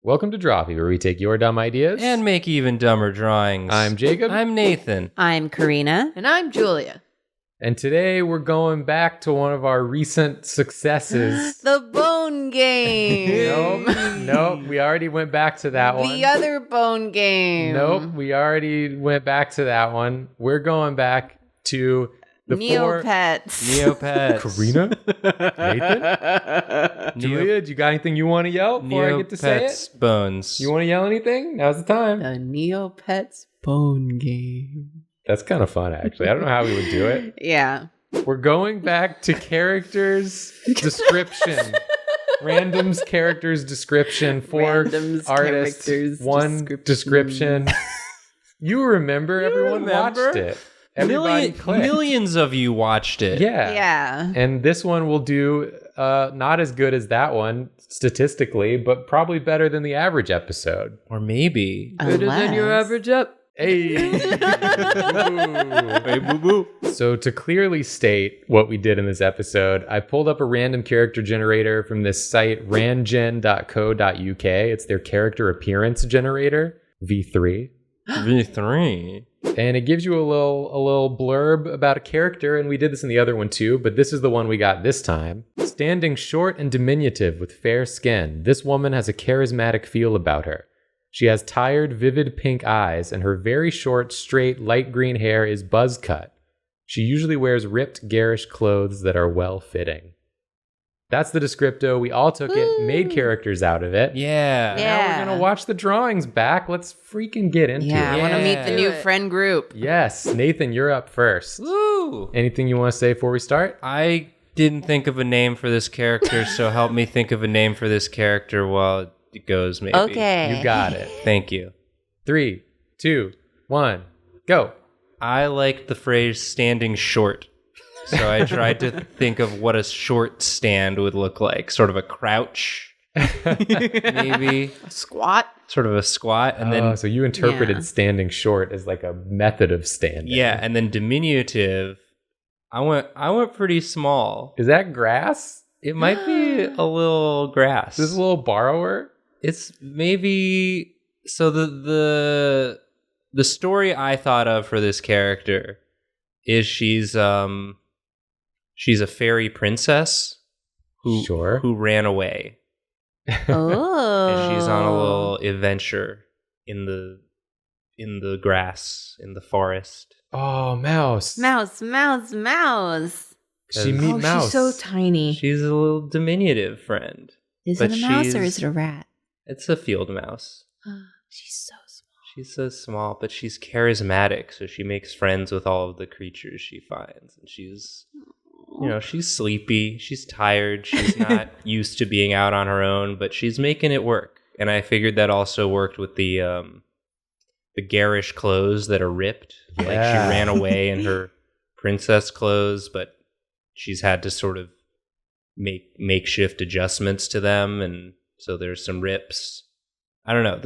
Welcome to Drawfee, where we take your dumb ideas And make even dumber drawings. I'm Jacob. I'm Nathan. I'm Karina. And I'm Julia. And today we're going back to one of our recent successes. The bone game. Nope, we already went back to that one. The other bone game. Nope, we already went back to that one. We're going back to the Neopets. Karina? Nathan? Julia, do you got anything you want to yell before I get to say it? Bones. You want to yell anything? Now's the time. The Neopets bone game. That's kind of fun, actually. I don't know how we would do it. Yeah. We're going back to characters description. Random's characters description. 4 Random's artists. characters 1 description. You remember, everyone watched it. Everybody clicked. Millions of you watched it. Yeah. Yeah. And this one will do not as good as that one statistically, but probably better than the average episode. Or maybe. Better than your average up. Hey. Hey, boo boo. So to clearly state what we did in this episode, I pulled up a random character generator from this site, rangen.co.uk. It's their character appearance generator, V3. V3. And it gives you a little blurb about a character, and we did this in the other one too, but this is the one we got this time. Standing short and diminutive with fair skin, this woman has a charismatic feel about her. She has tired, vivid pink eyes, and her very short, straight, light green hair is buzz cut. She usually wears ripped, garish clothes that are well-fitting. That's the descripto. We all took it, made characters out of it. Yeah. Now we're going to watch the drawings back. Let's freaking get into Yeah, it. I want to meet the new Do it. friend group. Yes. Nathan, you're up first. Woo! Anything you want to say before we start? I didn't think of a name for this character, so help me think of a name for this character while it goes, maybe. Okay. You got it. Thank you. 3, 2, 1, go. I liked the phrase standing short. So I tried to think of what a short stand would look like. Sort of a crouch, maybe. Squat. Sort of a squat. And then, So you interpreted Yeah. standing short as like a method of standing. yeah, and then diminutive. I went pretty small. Is that grass? It might be a little grass. This is a little borrower? It's maybe so the story I thought of for this character is she's a fairy princess who ran away. Oh. And she's on a little adventure in the grass, in the forest. Oh, mouse. Mouse. She meet mouse. She's so tiny. She's a little diminutive friend. Is but it a mouse or she's- is it a rat? It's a field mouse. She's so small. She's so small, but she's charismatic, so she makes friends with all of the creatures she finds. And she's, she's sleepy, she's tired, she's not used to being out on her own, but she's making it work. And I figured that also worked with the garish clothes that are ripped. Like she ran away in her princess clothes, but she's had to sort of make makeshift adjustments to them, and so there's some rips. I don't know.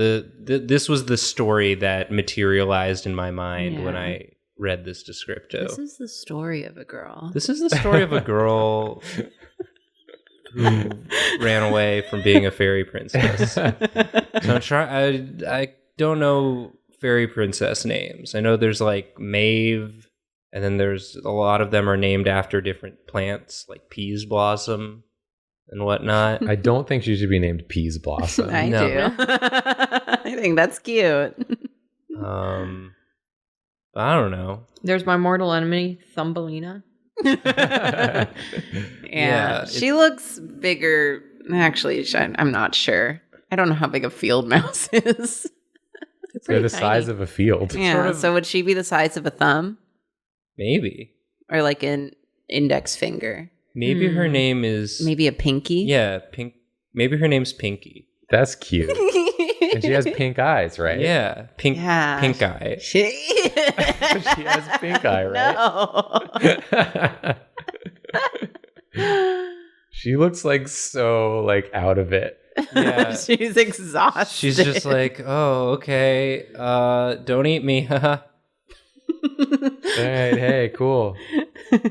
This was the story that materialized in my mind when I read this descripto. This is the story of a girl. This is the story of a girl who ran away from being a fairy princess. So I don't know fairy princess names. I know there's like Maeve, and then there's a lot of them are named after different plants, like Peas Blossom and whatnot. I don't think she should be named Peas Blossom. I No. do. I think that's cute. I don't know. There's my mortal enemy, Thumbelina. Yeah, she looks bigger. Actually, I'm not sure. I don't know how big a field mouse is. They're the size of a field. Yeah, Sort of- so would she be the size of a thumb Maybe. or like an index finger? Maybe her name is Maybe a pinky? Yeah, Pink. Maybe her name's Pinky. That's cute. And she has pink eyes, right? Yeah, pink. Yeah. Pink eye. She She has pink eye, right? No. She looks like so like out of it. Yeah. She's exhausted. She's just like, oh, okay. Don't eat me. Haha. All right, hey, cool.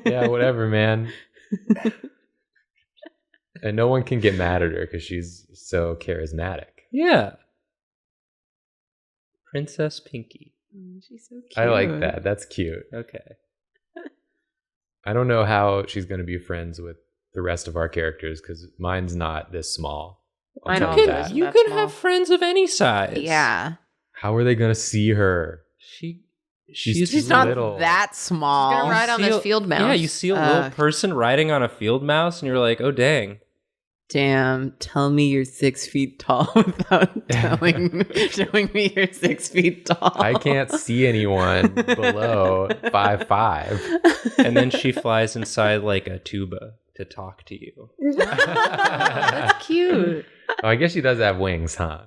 Yeah, whatever, man. And no one can get mad at her because she's so charismatic. Yeah. Princess Pinky. She's so cute. I like that. That's cute. Okay. I don't know how she's going to be friends with the rest of our characters because mine's not this small. I'll I tell don't you think that. so. You That's can small. have friends of any size. Yeah. How are they going to see her? She's She's not little. that small. She's gonna ride on this field mouse. Yeah, you see a little person riding on a field mouse, and you're like, oh dang. Damn, tell me you're 6 feet tall without showing me you're 6 feet tall. I can't see anyone below 5'5". And then she flies inside like a tuba to talk to you. That's cute. Oh, I guess she does have wings, huh?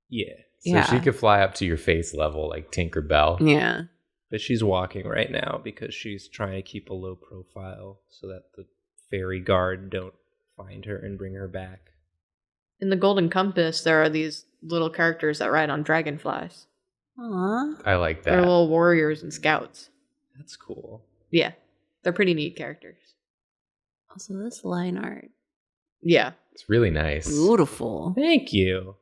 Yeah. So Yeah. she could fly up to your face level like Tinkerbell. Yeah. But she's walking right now because she's trying to keep a low profile so that the fairy guard don't find her and bring her back. In the Golden Compass, there are these little characters that ride on dragonflies. Aw. I like They're that. little warriors and scouts. That's cool. Yeah, they're pretty neat characters. Also, this line art. Yeah. It's really nice. Beautiful. Thank you.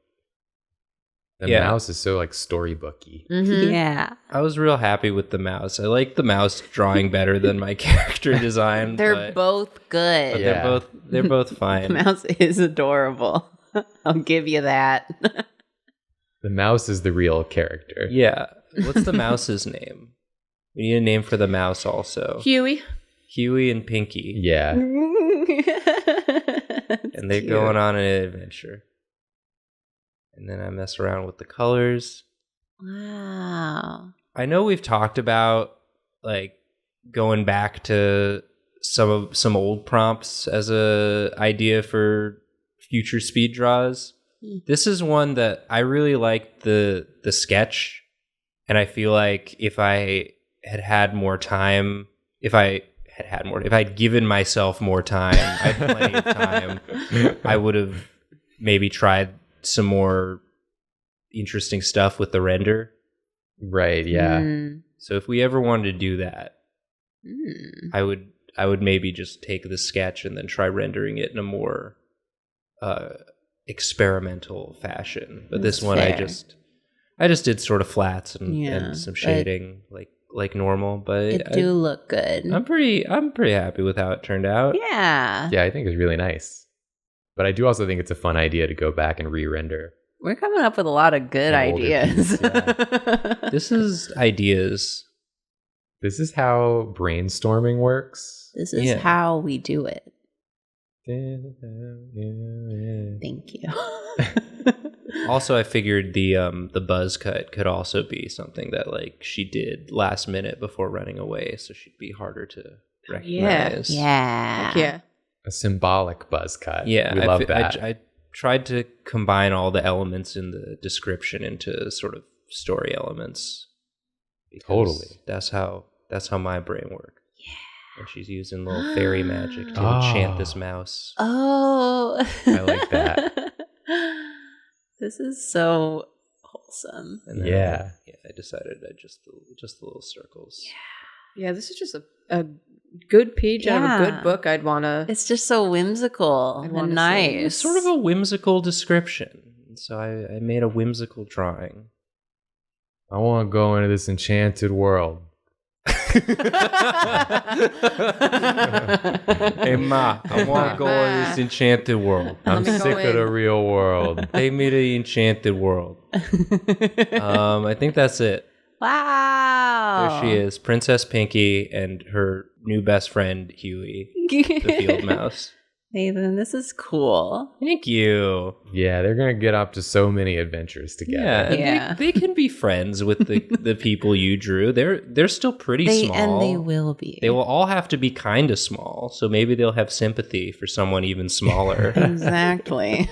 The Yeah. mouse is so like storybooky. Mm-hmm. Yeah. I was real happy with the mouse. I like the mouse drawing better than my character design. They're but, both but good. Yeah. they're both The fine. mouse is adorable. I'll give you that. The mouse is the real character. Yeah. What's the mouse's name? We need a name for the mouse also. Huey. Huey and Pinky. Yeah. And they're going on an adventure. And then I mess around with the colors. Wow. I know we've talked about like going back to some old prompts as a idea for future speed draws. This is one that I really liked the sketch, and I feel like if I had more time, if I'd given myself more time, I had plenty of time, I would have maybe tried some more interesting stuff with the render. Right, yeah. Mm. So if we ever wanted to do that, Mm. I would maybe just take the sketch and then try rendering it in a more experimental fashion. But this That's one fair. I just did sort of flats and, Yeah, and some but- shading like normal. But It do look good. I'm pretty happy with how it turned out. Yeah. Yeah, I think it's really nice. But I do also think it's a fun idea to go back and re-render. We're coming up with a lot of good An older ideas. piece, yeah. This is ideas. This is how brainstorming works. This is Yeah. how we do it. Thank you. Also, I figured the buzz cut could also be something that like she did last minute before running away, so she'd be harder to recognize. Yeah. Heck yeah. A symbolic buzz cut. Yeah, we love that. I tried to combine all the elements in the description into sort of story elements. because Totally. That's how my brain works. Yeah. And she's using little fairy magic to Oh. enchant this mouse. Oh. I like that. This is so wholesome. And then Yeah. I decided I just the little circles. Yeah, this is just a good page out of a Yeah. good book. I'd want to. It's just so whimsical I wanna and see. nice. It's sort of a whimsical description. So I made a whimsical drawing. I want to go into this enchanted world. Hey Ma, I want to go in this enchanted world. I'm me go sick of the in. real world. Take me to the enchanted world. I think that's it. Wow. There she is, Princess Pinky and her new best friend Huey, the field mouse. Nathan, this is cool. Thank you. Yeah, they're going to get up to so many adventures together. Yeah, and Yeah. They can be friends with the people you drew. They're still pretty small. And they will be. They will all have to be kind of small, so maybe they'll have sympathy for someone even smaller. Exactly.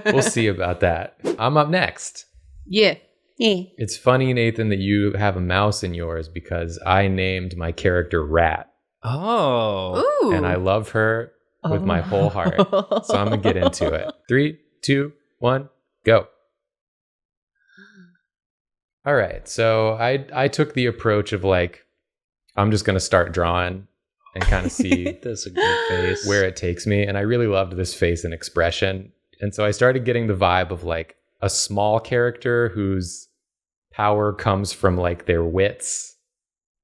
We'll see about that. I'm up next. Yeah. Yeah. It's funny, Nathan, that you have a mouse in yours because I named my character Rat. Oh. Ooh. And I love her with my whole heart. So I'm going to get into it. 3, 2, 1, go. All right. So I took the approach of like, I'm just going to start drawing and kind of see That's a good face. where it takes me. And I really loved this face and expression. And so I started getting the vibe of like a small character whose power comes from like their wits.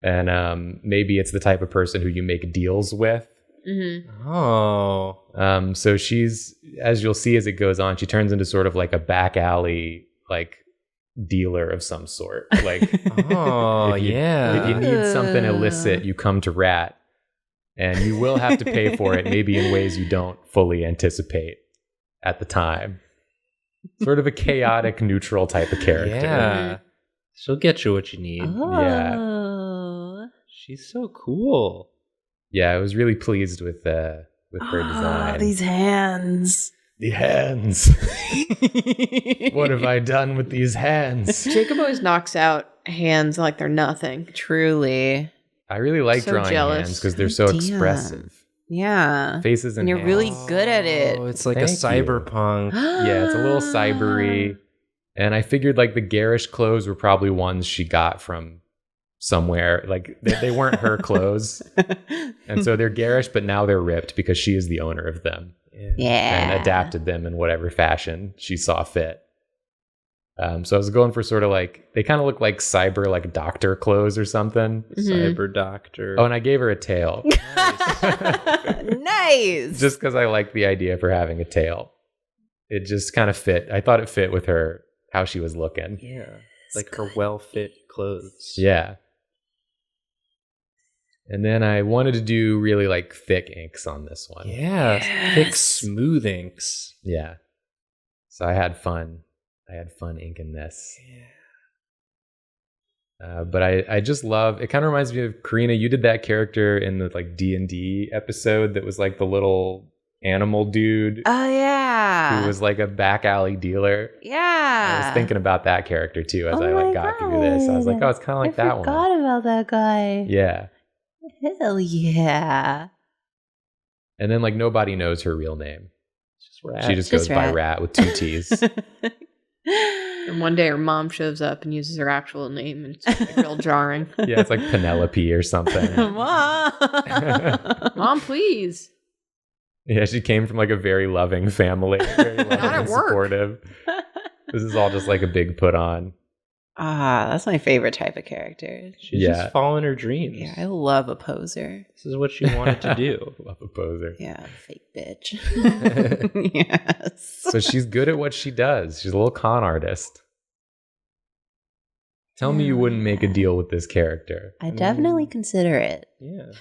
And maybe it's the type of person who you make deals with. Mm-hmm. Oh. So she's, as you'll see as it goes on, she turns into sort of like a back alley, like dealer of some sort. Like, Oh, if you yeah. need something illicit, you come to Rat, and you will have to pay for it, maybe in ways you don't fully anticipate at the time. Sort of a chaotic, neutral type of character. Yeah. She'll get you what you need. Oh. She's so cool. Yeah, I was really pleased with her design. These hands. The hands. What have I done with these hands? Jacob always knocks out hands like they're nothing. Truly. I really like So drawing jealous. hands because they're so Damn. expressive. Yeah. Faces and And you're hands. really good at it. Oh, it's like Thank a you. cyberpunk. Yeah, it's a little cybery. And I figured like the garish clothes were probably ones she got from somewhere. Like they weren't her clothes. And so they're garish, but now they're ripped because she is the owner of them Yeah. and adapted them in whatever fashion she saw fit. So I was going for sort of like, they kind of look like cyber, like doctor clothes or something. Cyber doctor. Oh, and I gave her a tail Nice. just because I like the idea for having a tail. It just kind of fit. I thought it fit with her, how she was looking. Yeah. Like her well-fit clothes. Yeah. And then I wanted to do really like thick inks on this one. Yeah. Yes. Thick, smooth inks. Yeah. So I had fun. I had fun inking this. But I just love, it kind of reminds me of Karina. You did that character in the like D&D episode that was like the little animal dude Oh, yeah. who was like a back alley dealer. Yeah. I was thinking about that character too as Oh I like my got through this. I was like, oh, it's kind of like that one. I forgot about that guy. Yeah. Hell yeah. And then like nobody knows her real name. Just rat. She just Just goes by Rat. Rat with 2 T's. And one day her mom shows up and uses her actual name, and it's like real jarring. Yeah, it's like Penelope or something. Mom. Mom, please. Yeah, she came from like a very loving family, very loving Not at and work. supportive. This is all just like a big put on. Ah, that's my favorite type of character. She's Yeah. just following her dreams. Yeah, I love a poser. This is what she wanted to do. Love a poser. Yeah, fake bitch. Yes. So she's good at what she does. She's a little con artist. Tell me you wouldn't make a deal with this character. I definitely consider it. Yeah.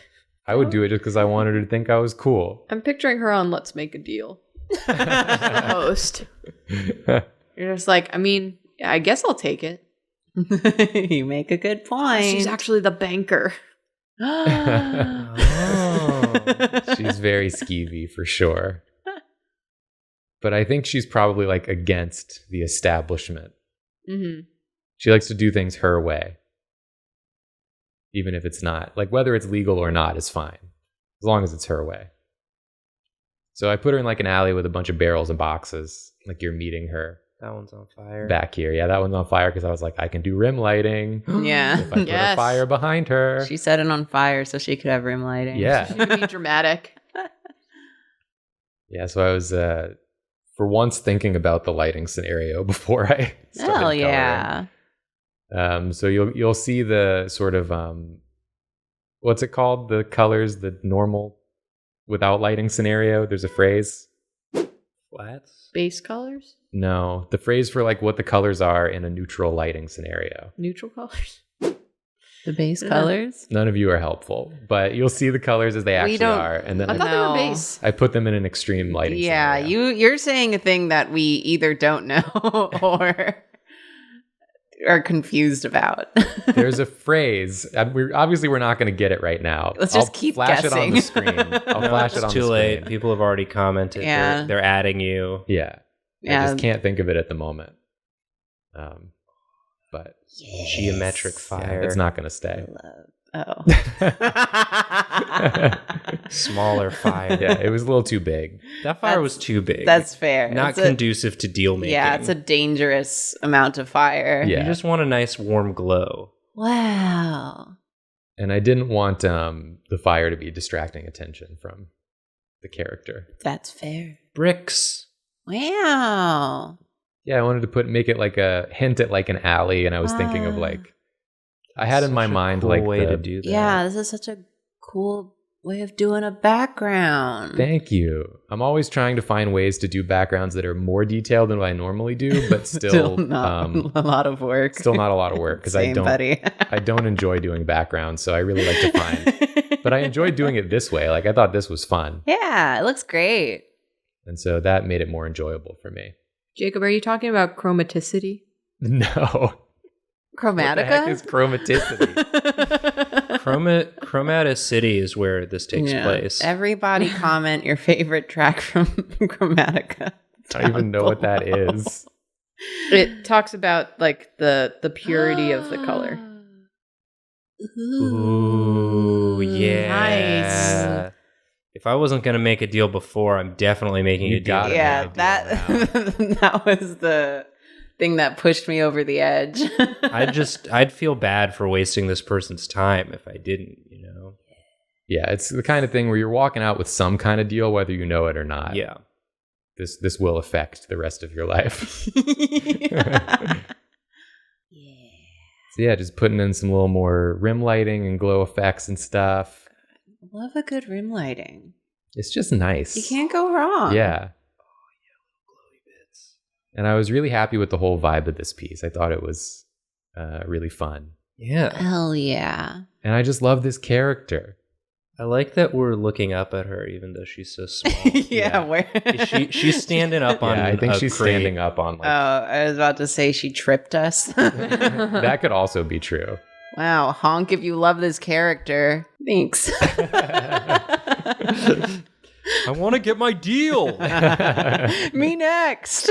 I would do it just because I wanted her to think I was cool. I'm picturing her on Let's Make a Deal. The host. You're just like, I mean, yeah, I guess I'll take it. You make a good point. She's actually the banker. Oh. She's very skeevy for sure. But I think she's probably like against the establishment. Mm-hmm. She likes to do things her way. Even if it's not. Like whether it's legal or not is fine. As long as it's her way. So I put her in like an alley with a bunch of barrels and boxes. Like you're meeting her That one's on fire. back here. Yeah, that one's on fire because I was like, I can do rim lighting. Yeah. If I put a Yes. fire behind her. She set it on fire so she could have room lighting. Yeah. She could be dramatic. Yeah, so I was for once thinking about the lighting scenario before I started Hell coloring. yeah. So you'll see the sort of what's it called? The colors, the normal without lighting scenario. There's a phrase. Flats? Base colors? No, the phrase for like what the colors are in a neutral lighting scenario. Neutral colors? The base Yeah. colors. None of you are helpful, but you'll see the colors as they actually don't- are, and then I thought they No. were base. I put them in an extreme lighting. Yeah, scenario. you're saying a thing that we either don't know or are confused about. There's a phrase. We're not going to get it right now. Let's just I'll keep flash it on the guessing. screen. I'll No, flash it's it on too the late. screen. People have already commented. Yeah. They're adding you. Yeah. I Yeah. just can't think of it at the moment. But Geometric yeah, fire. it's not going to stay. Oh. Smaller fire. Yeah, it was a little too big. That fire was too big. That's fair. not It's a- conducive to deal making. Yeah, it's a dangerous amount of fire. Yeah. You just want a nice warm glow. Wow. And I didn't want the fire to be distracting attention from the character. That's fair. Bricks. Wow. Yeah, I wanted to make it like a hint at like an alley, and I was thinking of like I had in my Such a mind cool like way to do that. Yeah, this is such a cool way of doing a background. Thank you. I'm always trying to find ways to do backgrounds that are more detailed than what I normally do, but still not a lot of work. Still not a lot of work because I Same, don't buddy. I don't enjoy doing backgrounds, so I really like to find. But I enjoyed doing it this way. Like I thought this was fun, Yeah, it looks great. and so that made it more enjoyable for me. Jacob, are you talking about chromaticity? No. What the heck is Chromatica? chromaticity? Chromaticity is where this takes place. Everybody comment your favorite track from Chromatica. I don't even know what that is. It talks about like the purity of the color. Ooh, yeah. Nice. If I wasn't going to make a deal before, I'm definitely making You a deal. got it. Yeah, Idea that was the thing that pushed me over the edge. I'd feel bad for wasting this person's time if I didn't, you know? Yeah, it's the kind of thing where you're walking out with some kind of deal, whether you know it or not. Yeah. This will affect the rest of your life. So yeah, just putting in some little more rim lighting and glow effects and stuff. Love a good rim lighting. It's just nice. You can't go wrong. Yeah. And I was really happy with the whole vibe of this piece. I thought it was really fun. Yeah. Hell yeah. And I just love this character. I like that we're looking up at her even though she's so small. Yeah, where She's standing up on I think a she's crate. standing up on like I was about to say she tripped us. that could also be true. Wow, honk if you love this character. Thanks. I want to get my deal. Me next.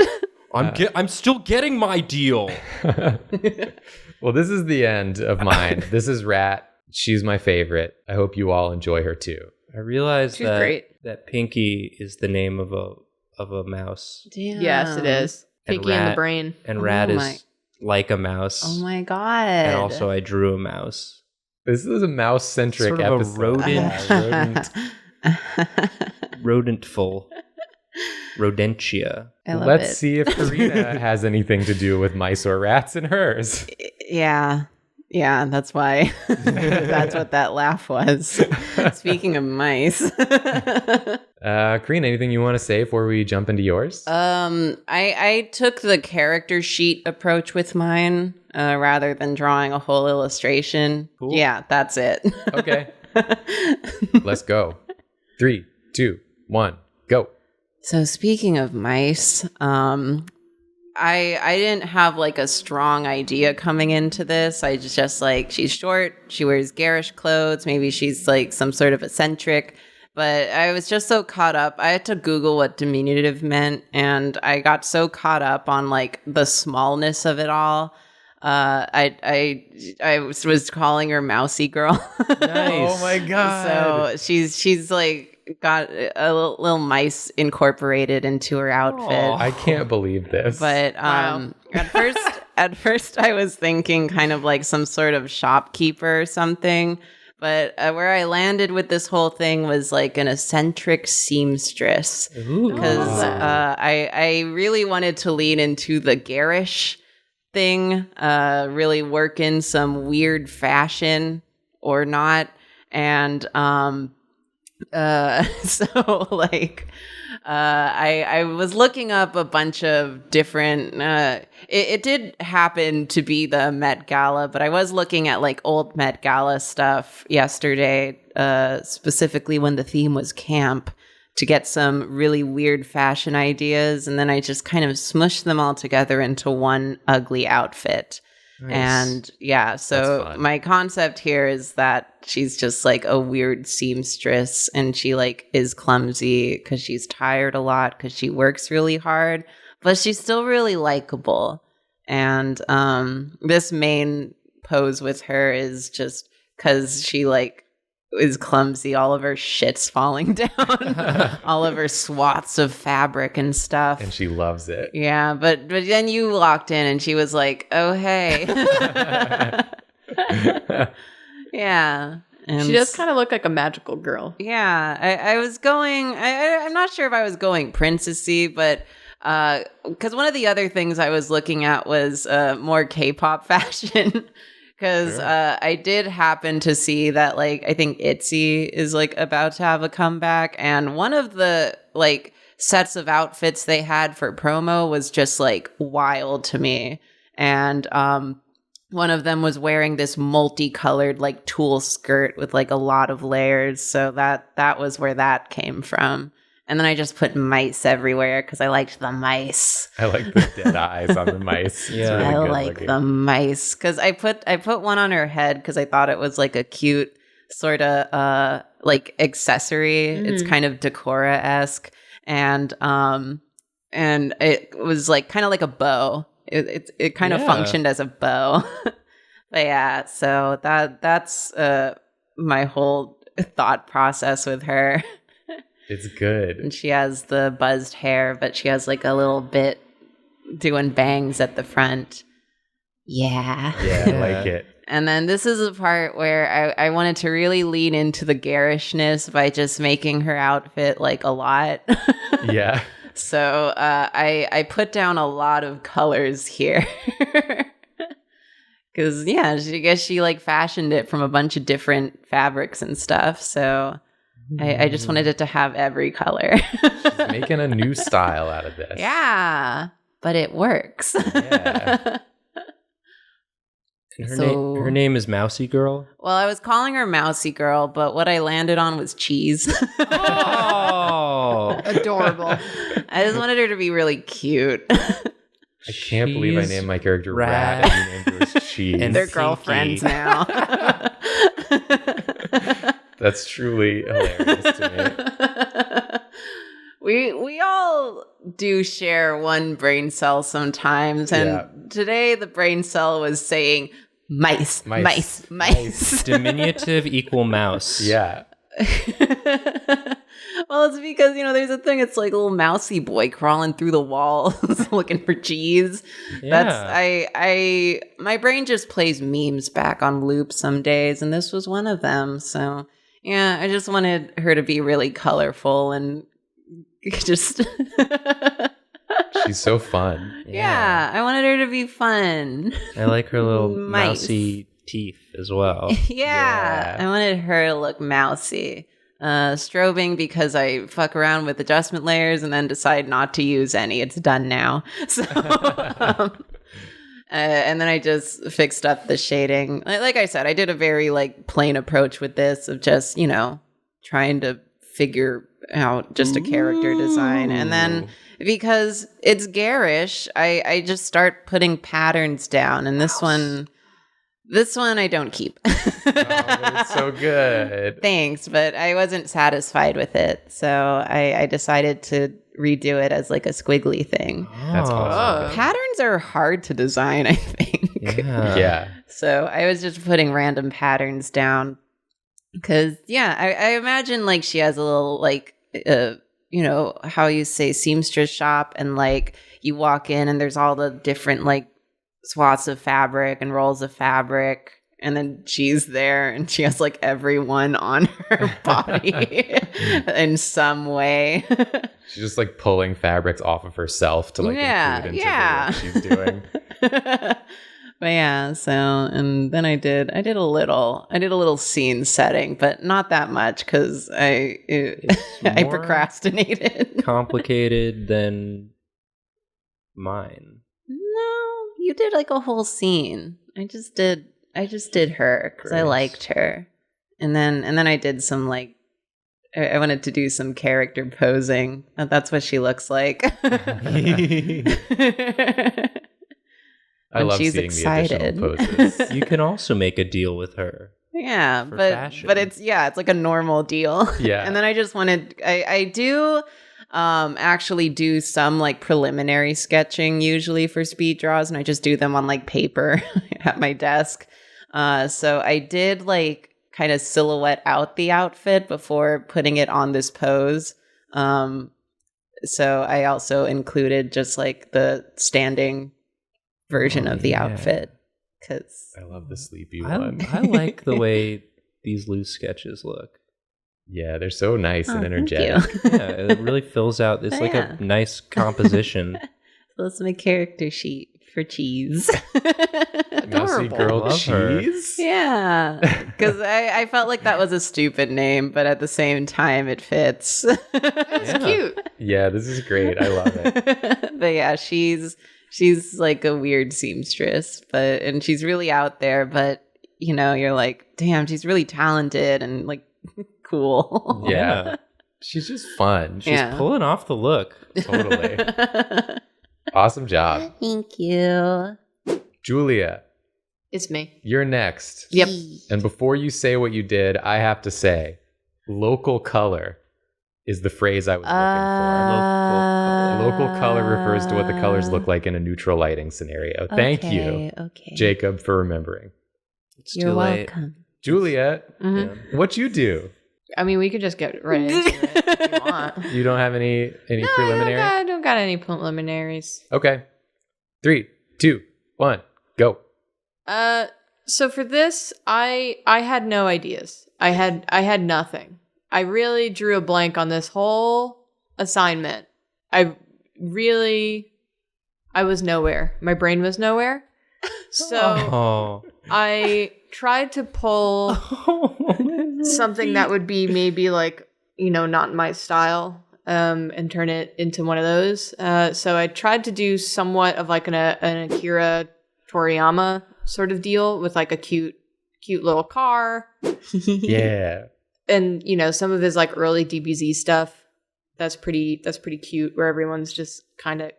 I'm still getting my deal. Well, this is the end of mine. This is Rat. She's my favorite. I hope you all enjoy her too. I realized She's great. that Pinky is the name of a mouse, Damn. Yes, it is. And Pinky in the Rat. brain. and Oh Rat my- is like a mouse. Oh my god. And also, I drew a mouse. This is a mouse-centric Sort of a episode. rodent. Yeah, Rodentful. Rodentia. I love Let's it. see if Karina has anything to do with mice or rats in hers. Yeah. Yeah, that's why. That's what that laugh was. Speaking of mice. Karina, anything you want to say before we jump into yours? I took the character sheet approach with mine rather than drawing a whole illustration. Cool. Yeah, that's it. Okay. Let's go. 3, 2, 1, go. So speaking of mice, I didn't have like a strong idea coming into this. I just like, she's short, she wears garish clothes, maybe she's like some sort of eccentric. But I was just so caught up. I had to Google what diminutive meant, and I got so caught up on like the smallness of it all. I was calling her Mousy Girl. Nice. Oh my god. So she's like got a little mice incorporated into her outfit. Aw. I can't believe this. But Wow. at first I was thinking kind of like some sort of shopkeeper or something. But where I landed with this whole thing was like an eccentric seamstress. Ooh. Because I really wanted to lean into the garish thing, really work in some weird fashion or not. And so like I was looking up a bunch of different it did happen to be the Met Gala, but I was looking at like old Met Gala stuff yesterday, specifically when the theme was camp, to get some really weird fashion ideas, and then I just kind of smushed them all together into one ugly outfit. Nice. And yeah, That's so fun. my concept here is that she's just like a weird seamstress, and she like is clumsy because she's tired a lot because she works really hard, but she's still really likable. And this main pose with her is just because she like is clumsy, all of her shit's falling down, all of her swaths of fabric and stuff. And she loves it. Yeah, but then you walked in and she was like, "Oh hey." Yeah. And She does kind of look like a magical girl. yeah, I was going I'm not sure if I was going princessy, but Because one of the other things I was looking at was more K-pop fashion. Because I did happen to see that, like, I think ITZY is, like, about to have a comeback. And one of the, like, sets of outfits they had for promo was just, like, wild to me. And one of them was wearing this multicolored, like, tulle skirt with, like, a lot of layers. So that was where that came from. And then I just put mice everywhere because I liked the mice. I like the dead eyes on the mice. Yeah. It's really I good like looking. the mice because I put one on her head because I thought it was like a cute sort of like accessory. It's kind of Decora-esque, and it was like kind of like a bow. It kind of functioned as a bow. But yeah, so that's my whole thought process with her. It's good. And she has the buzzed hair, but she has like a little bit doing bangs at the front. Yeah. Yeah, I like it. And then this is a part where I wanted to really lean into the garishness by just making her outfit like a lot. Yeah. So I put down a lot of colors here. Because, yeah, I guess she like fashioned it from a bunch of different fabrics and stuff. So I just wanted it to have every color. She's making a new style out of this. Yeah, but it works. Yeah. And So- her name is Mousy Girl. Well, I was calling her Mousy Girl, but what I landed on was cheese. Oh, Adorable. I just wanted her to be really cute. I can't believe I named my character Rat and you named yours Cheese. And They're Pinky. girlfriends now. That's truly hilarious to We all do share one brain cell sometimes, and Yeah. today the brain cell was saying mice, Mice. mice, mice. diminutive equal mouse. me. Yeah. Well, it's because, there's a thing, it's like a little mousy boy crawling through the walls looking for cheese. Yeah. My brain just plays memes back on loop some days, and this was one of them. So yeah, I just wanted her to be really colorful and just She's so fun. yeah, I wanted her to be fun. I like her little Mice. mousy teeth as well. Yeah, Yeah. I wanted her to look mousy. Strobing because I fuck around with adjustment layers and then decide not to use any. It's done now. So, and then I just fixed up the shading. Like I said, I did a very like plain approach with this of just, trying to figure out just a character design. And then because it's garish, I just start putting patterns down. And this one I don't keep. Oh, it's so good. Thanks, but I wasn't satisfied with it. So I decided to redo it as like a squiggly thing. That's awesome. Patterns are hard to design, I think. Yeah. Yeah. So I was just putting random patterns down. Because, yeah, I imagine like she has a little like, how you say seamstress shop, and like you walk in and there's all the different like swaths of fabric and rolls of fabric, and then she's there and she has like everyone on her body in some way. She's just like pulling fabrics off of herself to like include into the work she's doing. But yeah, so and then I did a little scene setting, but not that much because I more procrastinated. Complicated than mine. No, you did like a whole scene. I just did her because I Grace. liked her, and then I did some like I wanted to do some character posing. That's what she looks like. I When love she's seeing excited. the additional poses. You can also make a deal with her. Yeah, For but fashion. it's like a normal deal. Yeah. And then I just wanted I do actually do some like preliminary sketching usually for speed draws, and I just do them on like paper at my desk. So I did like kind of silhouette out the outfit before putting it on this pose. So I also included just like the standing version of the yeah. outfit because I love the sleepy I one. like the way these loose sketches look. Yeah, they're so nice and Oh, thank you. energetic. Yeah, it really fills out. It's like Yeah. a nice composition. So that's my character sheet for cheese. Mousy Adorable. Girl Love her. Cheese? Yeah, because I felt like that was a stupid name, but at the same time, it fits. It's Yeah. cute. Yeah, this is great. I love it. But yeah, she's like a weird seamstress, and she's really out there. But you're like, damn, she's really talented and like cool. Yeah. She's just fun. She's Yeah. pulling off the look. Totally. Awesome job. Thank you. Julia, It's me. you're next. Yep. And before you say what you did, I have to say, local color is the phrase I was looking for. Local color refers to what the colors look like in a neutral lighting scenario. Thank you, Okay. Jacob, for remembering. It's You're too late. welcome. Julia, Mhm. Yeah. what you do? I mean, we could just get right into it if you want. You don't have any No, preliminary? I don't got any preliminaries. Okay. 3, 2, 1, go. So for this, I had no ideas. I had nothing. I really drew a blank on this whole assignment. I was nowhere. My brain was nowhere. So Oh. I tried to pull something that would be maybe like, not my style, and turn it into one of those. So I tried to do somewhat of like an Akira Toriyama sort of deal with like a cute little car. Yeah. And, some of his like early DBZ stuff. That's pretty cute, where everyone's just kind of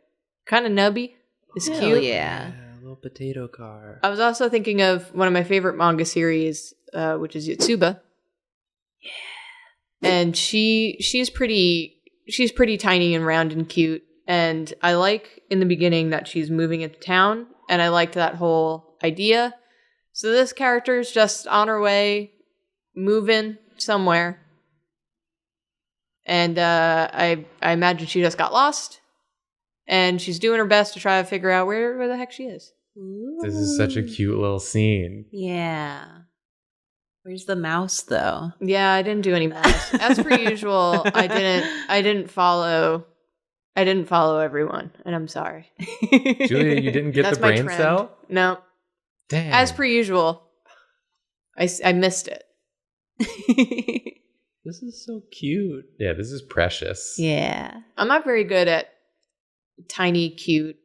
nubby. It's Hell cute. yeah. A little potato car. I was also thinking of one of my favorite manga series, which is Yotsuba. And she's pretty tiny and round and cute. And I like in the beginning that she's moving into town, and I liked that whole idea. So this character is just on her way, moving somewhere. And I imagine she just got lost. And she's doing her best to try to figure out where the heck she is. This is such a cute little scene. Yeah. Where's the mouse though? Yeah, I didn't do any mouse. As per usual, I didn't follow everyone, and I'm sorry. Julia, you didn't get That's the my brain trend. cell? No. Damn. As per usual, I missed it. This is so cute. Yeah, this is precious. Yeah. I'm not very good at tiny, cute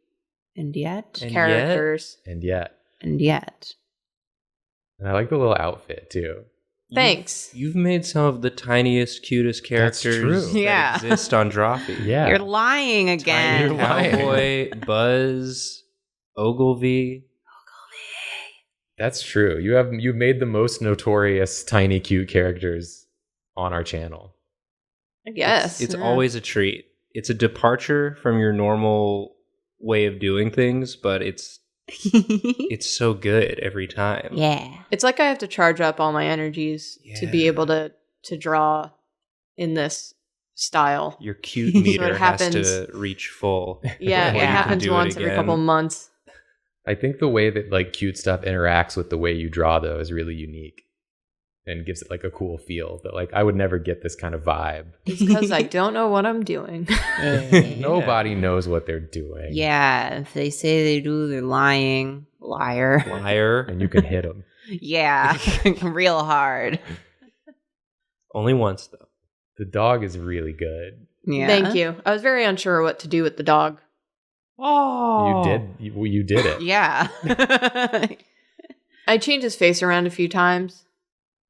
And yet. And characters. And yet. And yet. And I like the little outfit too. Thanks. You've made some of the tiniest, cutest characters true. that Yeah. exist on Drawfee. Yeah. You're lying again. You're lying. Cowboy, Buzz, Ogilvy. That's true. You've made the most notorious tiny cute characters on our channel. I guess. It's Yeah. always a treat. It's a departure from your normal way of doing things, but it's so good every time. Yeah. It's like I have to charge up all my energies to be Yeah. able to draw in this style. Your cute So meter it has happens- to reach full. Yeah, before it you can happens do it once every again. couple months. I think the way that like cute stuff interacts with the way you draw though is really unique and gives it like a cool feel that like I would never get this kind of vibe. It's because I don't know what I'm doing. Nobody knows what they're doing. Yeah. If they say they do, they're lying. Liar. Liar. And you can hit them. Yeah. Real hard. Only once, though. The dog is really good. Yeah. Thank you. I was very unsure what to do with the dog. Oh. You did it. Yeah. I changed his face around a few times.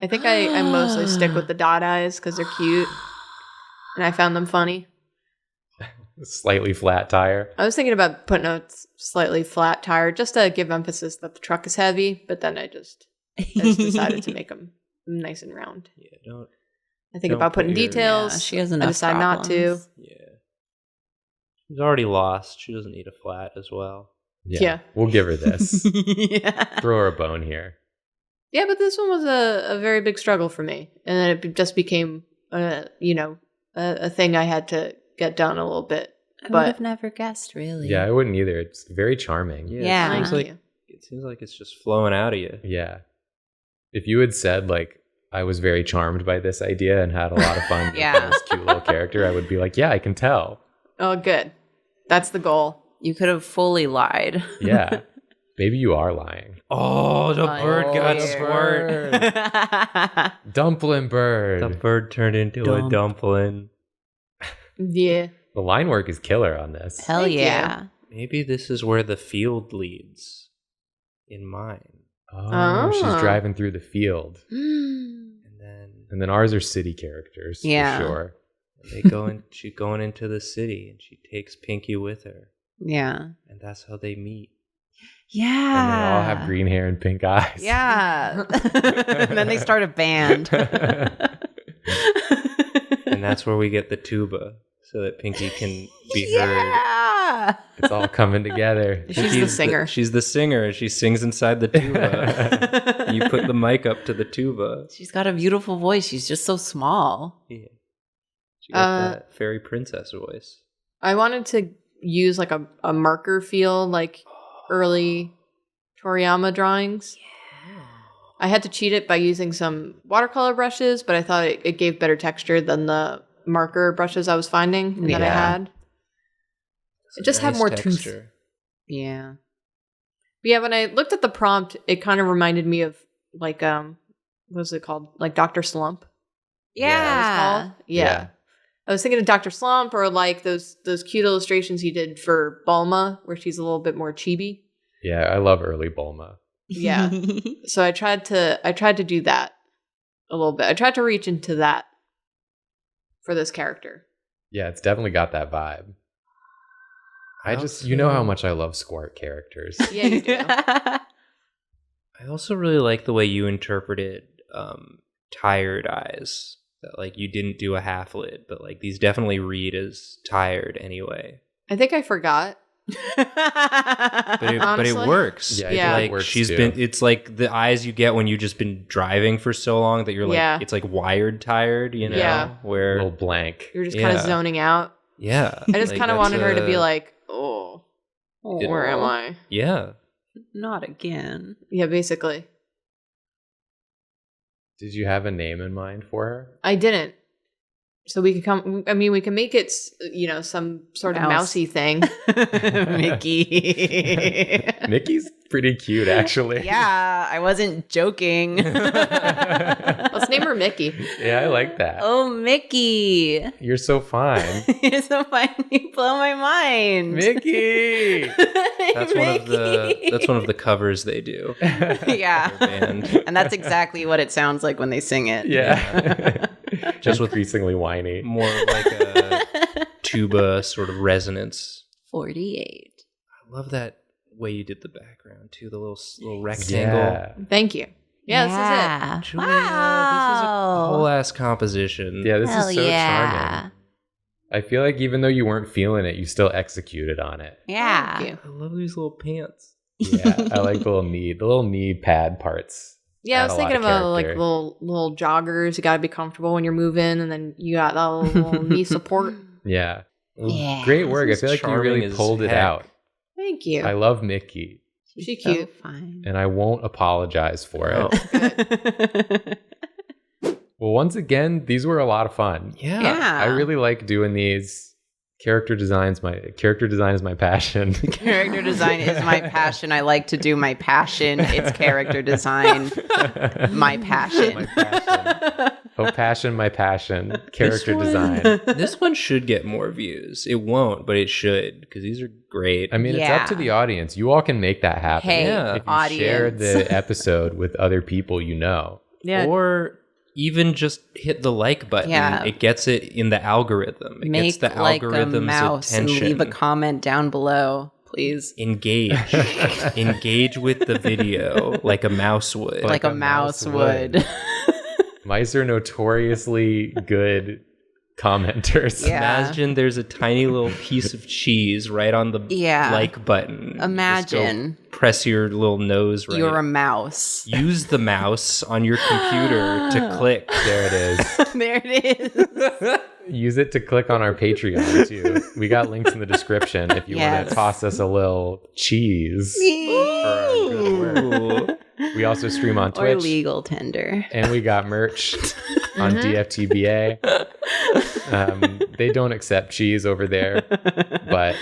I think I mostly stick with the dot eyes because they're cute. And I found them funny. Slightly flat tire. I was thinking about putting a slightly flat tire just to give emphasis that the truck is heavy, but then I just decided to make them nice and round. Yeah, don't. I think Don't about putting put your- details. Yeah, she has I enough decide not to. problems. Yeah. She's already lost. She doesn't need a flat as well. Yeah. We'll give her this. Yeah. Throw her a bone here. Yeah, but this one was a very big struggle for me, and then it just became a thing I had to get done a little bit. I would But have never guessed, really. Yeah, I wouldn't either. It's very charming. Yeah. It seems Thank like you. it's just flowing out of you. Yeah. If you had said like I was very charmed by this idea and had a lot of fun Yeah. with this cute little character, I would be like, yeah, I can tell. Oh, good. That's the goal. You could have fully lied. Yeah. Maybe you are lying. Oh, the bird got yeah. smart. Dumpling bird. The bird turned into a dumpling. Yeah. The line work is killer on this. Hell Thank yeah. Maybe this is where the field leads in mine. Oh, she's Oh. driving through the field. And then And then ours are city characters, Yeah. for sure. she's going into the city and she takes Pinky with her. Yeah. And that's how they meet. Yeah. And they all have green hair and pink eyes. Yeah. And then they start a band. And that's where we get the tuba so that Pinky can be heard. Yeah. It's all coming together. She's the singer. She's the singer. She sings inside the tuba. You put the mic up to the tuba. She's got a beautiful voice. She's just so small. Yeah. She got that fairy princess voice. I wanted to use like a marker feel, like early Toriyama drawings. I had to cheat it by using some watercolor brushes, but I thought it gave better texture than the marker brushes I was finding and that I Yeah. had. It just had more tooth. Yeah. But yeah, when I looked at the prompt, it kind of reminded me of like what was it called? Like Dr. Slump. Yeah. That was called? Yeah. I was thinking of Dr. Slump or like those cute illustrations he did for Bulma, where she's a little bit more chibi. Yeah, I love early Bulma. Yeah. So I tried to do that a little bit. I tried to reach into that for this character. Yeah, it's definitely got that vibe. You know how much I love squirt characters. Yeah, you do. I also really like the way you interpreted tired eyes. That like you didn't do a half lid, but like these definitely read as tired anyway. I think I forgot. But it Honestly? works. Yeah, Yeah. I think Like it works she's too. been. It's like the eyes you get when you've just been driving for so long that you're like. Yeah. It's like wired tired. You know. Yeah. a Where. little blank. You're just kind of Yeah. zoning out. Yeah. I just Like, kind of that's wanted her to be a- like, where am I? Yeah. Not again. Yeah, basically. Did you have a name in mind for her? I didn't. So we can make it, some sort of Mouse. mousy thing. Mickey. Mickey's pretty cute, actually. Yeah, I wasn't joking. Let's name her Mickey. Yeah, I like that. Oh, Mickey. You're so fine. You're so fine. You blow my mind. Mickey! That's one of the covers they do. Yeah. Their band. And that's exactly what it sounds like when they sing it. Yeah. Just with increasingly whiny. more like a tuba sort of resonance. 48. I love that way you did the background too. The little rectangle. Yeah. Thank you. Yeah, this is it. Julia, this is a whole ass composition. Yeah, this Hell is so yeah. charming. I feel like even though you weren't feeling it, you still executed on it. Yeah. Thank you. I love these little pants. Yeah, I like the little knee pad parts. Yeah, I Add was a lot thinking of about like character. little joggers. You got to be comfortable when you're moving, and then you got that little knee support. Yeah. Well, Yeah, great work. I this feel is like you really charming as pulled it heck. out. Thank you. I love Mickey, She's So cute. fine. and I won't apologize for it. Oh. Well, once again, these were a lot of fun. Yeah. Yeah. I really like doing these. Character design is my passion. Character design is my passion. I like to do my passion. It's character design. My passion. My passion. Oh, passion, my passion. Character design. This one should get more views. It won't, but it should because these are great. I mean, it's up to Yeah. the audience. You all can make that happen. Hey, Yeah. If you share audience. the episode with other people you know. Yeah. Or even just hit the like button. Yeah. It gets it in the algorithm. It Make gets the like a algorithm's mouse and attention. leave a comment down below, please. Engage. Engage with the video like a mouse would. Like a mouse would. Mice are notoriously good commenters. Yeah. Imagine there's a tiny little piece of cheese right on the like button. Imagine. Just go press your little nose right. You're a mouse. Use the mouse on your computer to click. There it is. There it is. Use it to click on our Patreon too. We got links in the description if you want to toss us a little cheese for our good work. We also stream on Twitch. Or legal tender. And we got merch on DFTBA. They don't accept cheese over there, but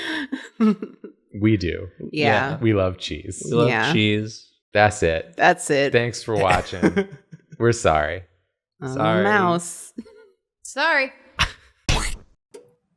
we do. Yeah. We love cheese. We love cheese. That's it. That's it. Thanks for watching. We're sorry. Sorry. Mouse. Sorry.